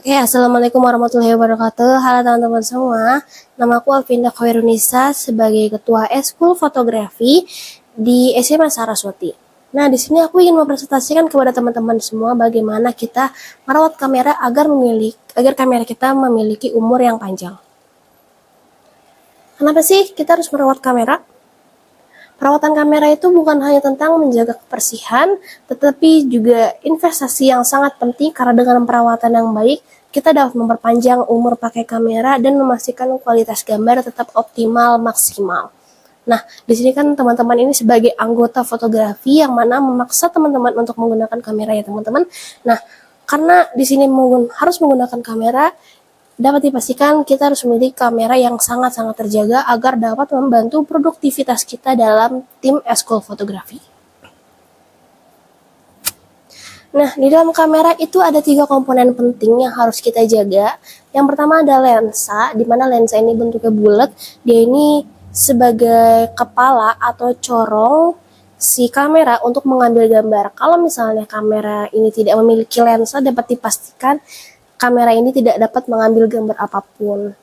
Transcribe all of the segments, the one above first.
Oke, Assalamualaikum warahmatullahi wabarakatuh. Halo teman-teman semua. Nama aku Alvinda Khairunisa sebagai Ketua Eskul Fotografi di SMA Saraswati. Nah, di sini aku ingin mempresentasikan kepada teman-teman semua bagaimana kita merawat kamera agar kamera kita memiliki umur yang panjang. Kenapa sih kita harus merawat kamera? Perawatan kamera itu bukan hanya tentang menjaga kebersihan, tetapi juga investasi yang sangat penting karena dengan perawatan yang baik, kita dapat memperpanjang umur pakai kamera dan memastikan kualitas gambar tetap optimal maksimal. Nah, di sini kan teman-teman ini sebagai anggota fotografi yang mana memaksa teman-teman untuk menggunakan kamera ya teman-teman. Nah, karena di sini harus menggunakan kamera, dapat dipastikan kita harus memiliki kamera yang sangat-sangat terjaga agar dapat membantu produktivitas kita dalam tim eskul fotografi. Nah, di dalam kamera itu ada 3 komponen penting yang harus kita jaga. Yang pertama ada lensa, di mana lensa ini bentuknya bulat. Dia ini sebagai kepala atau corong si kamera untuk mengambil gambar. Kalau misalnya kamera ini tidak memiliki lensa, dapat dipastikan kamera ini tidak dapat mengambil gambar apapun.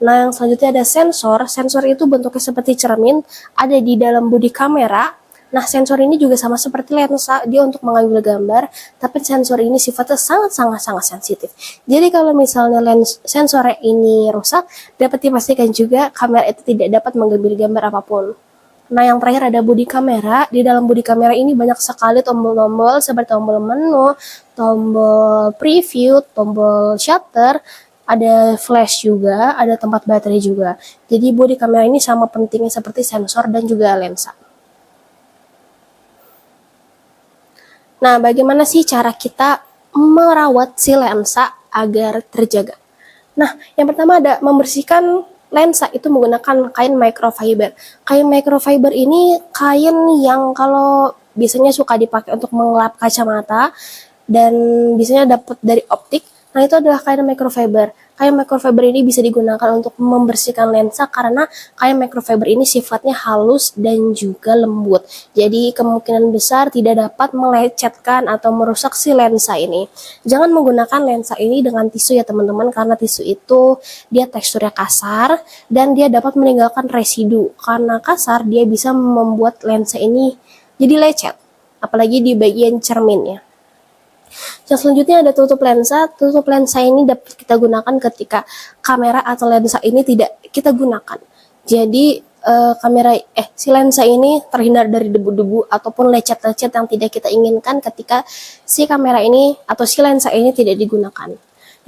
Nah, yang selanjutnya ada sensor. Sensor itu bentuknya seperti cermin, ada di dalam bodi kamera. Nah, sensor ini juga sama seperti lensa, dia untuk mengambil gambar, tapi sensor ini sifatnya sangat sensitif. Jadi kalau misalnya sensornya ini rusak, dapat dipastikan juga kamera itu tidak dapat mengambil gambar apapun. Nah, yang terakhir ada bodi kamera. Di dalam bodi kamera ini banyak sekali tombol-tombol seperti tombol menu, tombol preview, tombol shutter, ada flash juga, ada tempat baterai juga. Jadi bodi kamera ini sama pentingnya seperti sensor dan juga lensa. Nah, bagaimana sih cara kita merawat si lensa agar terjaga? Nah, yang pertama ada membersihkan lensa itu menggunakan kain microfiber. Kain microfiber ini kain yang kalau biasanya suka dipakai untuk mengelap kacamata dan biasanya dapat dari optik. Nah, itu adalah kain microfiber. Kain microfiber ini bisa digunakan untuk membersihkan lensa karena kain microfiber ini sifatnya halus dan juga lembut. Jadi kemungkinan besar tidak dapat melecetkan atau merusak si lensa ini. Jangan menggunakan lensa ini dengan tisu ya teman-teman, karena tisu itu dia teksturnya kasar dan dia dapat meninggalkan residu. Karena kasar dia bisa membuat lensa ini jadi lecet, apalagi di bagian cerminnya. Yang selanjutnya ada tutup lensa. Tutup lensa ini dapat kita gunakan ketika kamera atau lensa ini tidak kita gunakan. Jadi si lensa ini terhindar dari debu-debu ataupun lecet-lecet yang tidak kita inginkan ketika si kamera ini atau si lensa ini tidak digunakan.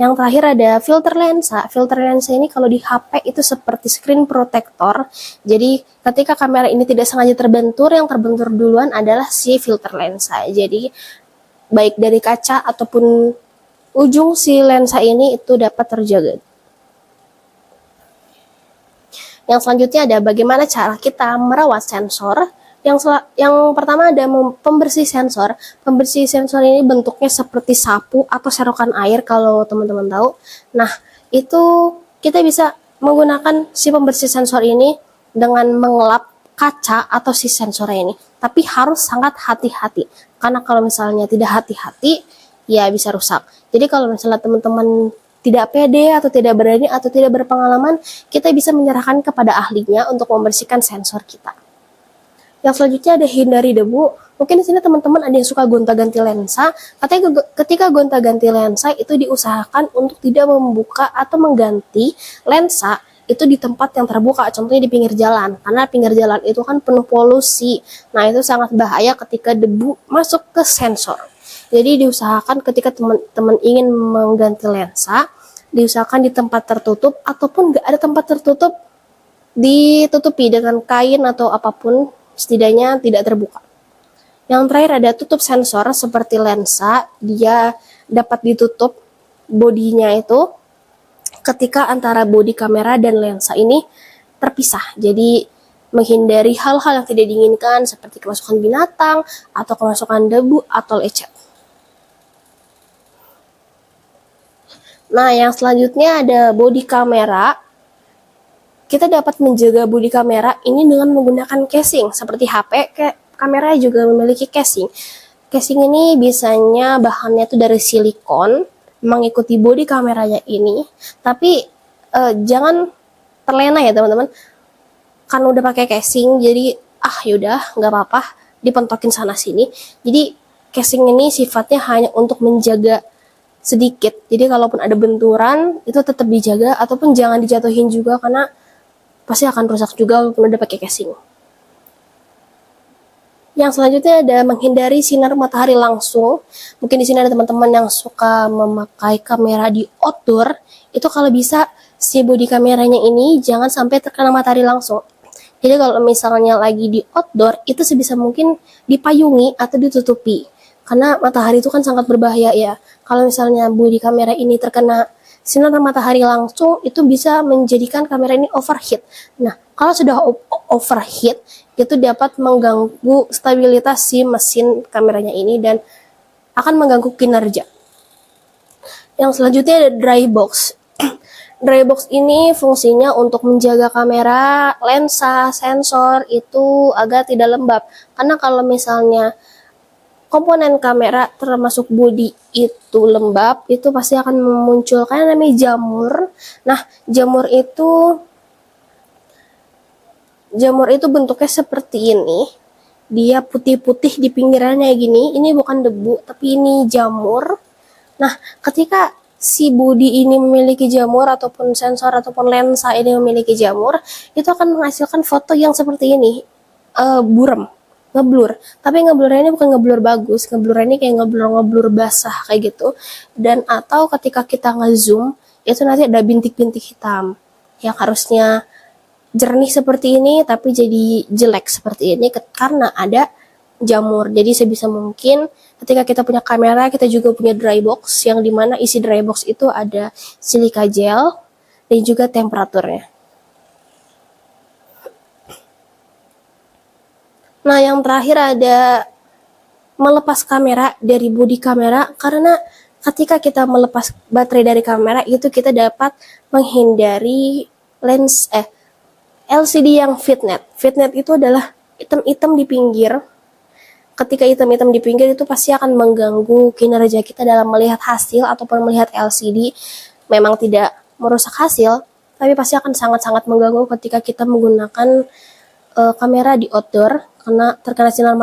Yang terakhir ada filter lensa. Filter lensa ini kalau di HP itu seperti screen protector. Jadi ketika kamera ini tidak sengaja terbentur, yang terbentur duluan adalah si filter lensa. Jadi baik dari kaca ataupun ujung si lensa ini itu dapat terjaga. Yang selanjutnya ada bagaimana cara kita merawat sensor. Yang pertama ada pembersih sensor. Pembersih sensor ini bentuknya seperti sapu atau serokan air kalau teman-teman tahu. Nah, itu kita bisa menggunakan si pembersih sensor ini dengan mengelap kaca atau si sensornya ini. Tapi harus sangat hati-hati, karena kalau misalnya tidak hati-hati ya bisa rusak. Jadi kalau misalnya teman-teman tidak pede atau tidak berani atau tidak berpengalaman, kita bisa menyerahkan kepada ahlinya untuk membersihkan sensor kita. Yang selanjutnya ada hindari debu. Mungkin di sini teman-teman ada yang suka gonta-ganti lensa. Ketika gonta-ganti lensa itu diusahakan untuk tidak membuka atau mengganti lensa itu di tempat yang terbuka, contohnya di pinggir jalan, karena pinggir jalan itu kan penuh polusi. Nah, itu sangat bahaya ketika debu masuk ke sensor. Jadi diusahakan ketika teman-teman ingin mengganti lensa, diusahakan di tempat tertutup ataupun nggak ada tempat tertutup, ditutupi dengan kain atau apapun, setidaknya tidak terbuka. Yang terakhir ada tutup sensor seperti lensa, dia dapat ditutup bodinya itu ketika antara bodi kamera dan lensa ini terpisah. Jadi menghindari hal-hal yang tidak diinginkan seperti kemasukan binatang atau kemasukan debu atau lecet. Nah, yang selanjutnya ada bodi kamera. Kita dapat menjaga bodi kamera ini dengan menggunakan casing. Seperti HP, kamera juga memiliki casing. Casing ini biasanya bahannya itu dari silikon mengikuti body kameranya ini, tapi jangan terlena ya teman-teman. Kan udah pakai casing, jadi yaudah nggak apa-apa dipentokin sana sini. Jadi casing ini sifatnya hanya untuk menjaga sedikit. Jadi kalaupun ada benturan itu tetap dijaga, ataupun jangan dijatuhin juga karena pasti akan rusak juga walaupun udah pakai casing. Yang selanjutnya ada menghindari sinar matahari langsung. Mungkin di sini ada teman-teman yang suka memakai kamera di outdoor. Itu kalau bisa si body kameranya ini jangan sampai terkena matahari langsung. Jadi kalau misalnya lagi di outdoor, itu sebisa mungkin dipayungi atau ditutupi. Karena matahari itu kan sangat berbahaya ya. Kalau misalnya body kamera ini terkena sinar matahari langsung, itu bisa menjadikan kamera ini overheat. Nah, kalau sudah overheat, itu dapat mengganggu stabilitas si mesin kameranya ini dan akan mengganggu kinerja. Yang selanjutnya ada dry box. Dry box ini fungsinya untuk menjaga kamera, lensa, sensor itu agar tidak lembab. Karena kalau misalnya komponen kamera termasuk body itu lembab, itu pasti akan memunculkan namanya jamur. Nah, jamur itu bentuknya seperti ini. Dia putih-putih di pinggirannya gini. Ini bukan debu, tapi ini jamur. Nah, ketika si body ini memiliki jamur ataupun sensor ataupun lensa ini memiliki jamur, itu akan menghasilkan foto yang seperti ini, buram, ngeblur. Tapi ngeblurnya ini bukan ngeblur bagus, ngeblurnya ini kayak ngeblur basah kayak gitu. Dan atau ketika kita ngezoom, itu nanti ada bintik-bintik hitam yang harusnya jernih seperti ini tapi jadi jelek seperti ini karena ada jamur. Jadi sebisa mungkin ketika kita punya kamera, kita juga punya dry box, yang dimana isi dry box itu ada silika gel dan juga temperaturnya. Nah, yang terakhir ada melepas kamera dari body kamera, karena ketika kita melepas baterai dari kamera itu kita dapat menghindari LCD yang fitnet. Fitnet itu adalah hitam-hitam di pinggir. Ketika hitam-hitam di pinggir itu pasti akan mengganggu kinerja kita dalam melihat hasil ataupun melihat LCD. Memang tidak merusak hasil, tapi pasti akan sangat-sangat mengganggu ketika kita menggunakan kamera di outdoor karena terkena sinar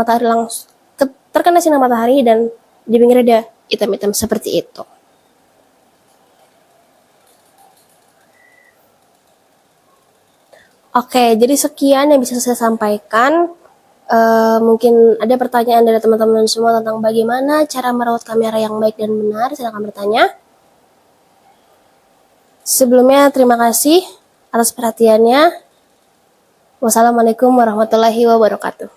matahari dan di pinggir ada hitam-hitam seperti itu. Oke, jadi sekian yang bisa saya sampaikan. Mungkin ada pertanyaan dari teman-teman semua tentang bagaimana cara merawat kamera yang baik dan benar. Silakan bertanya. Sebelumnya terima kasih atas perhatiannya. Wassalamualaikum warahmatullahi wabarakatuh.